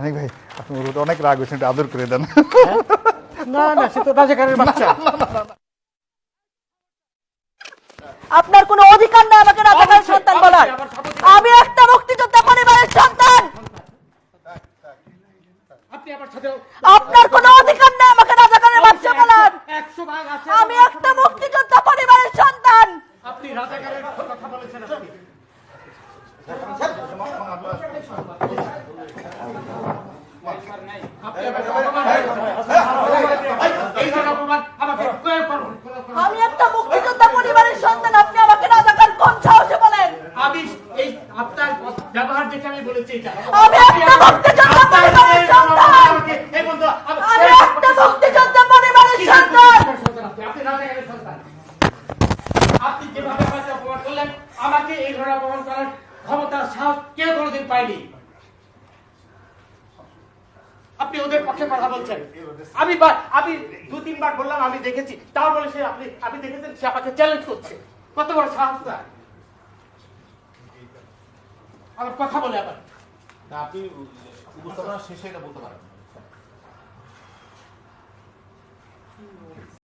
অনেক ভাই আপনি ওর উপর অনেক রাগ হয়েছেন, একটু আদর করে দেন। না না, সে তো রাজাকারের বাচ্চা। আপনার কোনো অধিকার নেই আমাকে রাজাকার সন্তান বলার। আমি একটা মুক্তিযোদ্ধা পরিবারের সন্তান। আপনি আমার সাথে আপনার কোনো অধিকার নেই আমাকে রাজাকারের বাচ্চা বলার। 100 ভাগ আছে। আমি একটা মুক্তিযোদ্ধা পরিবারের সন্তান। আপনি রাজাকারের কথা বলেছেন। আপনি আমি একটা মুক্তিযোদ্ধা পরিবারের সন্তান, আপনি আমাকে রাজাকার কোন সাহসে বলেন? আমি এই আপনার ব্যবহার দেখে আমি বলেছি এটা। আমি একটা মুক্তিযোদ্ধা পরিবারের সন্তান। এই বন্ধু, আমি একটা মুক্তিযোদ্ধা পরিবারের সন্তান। আপনি রাজাকারের সন্তান। আপনি যেভাবে আমাকে অপমান করলেন, আমাকে এই ধরনের অপমান করার ক্ষমতা সাহস কেউ কোনোদিন পায়নি। আপনি ওদের পক্ষে কথা বলছেন। আমি 2-3 বার বললাম আমি দেখেছি, তাও বলে সে আপনি দেখেছেন, সে আমাকে চ্যালেঞ্জ করছে। কত বড় সাহস তার! আমার কথা বলে আবার আপনি উপস্থাপনা শেষে এটা বলতে পারেন।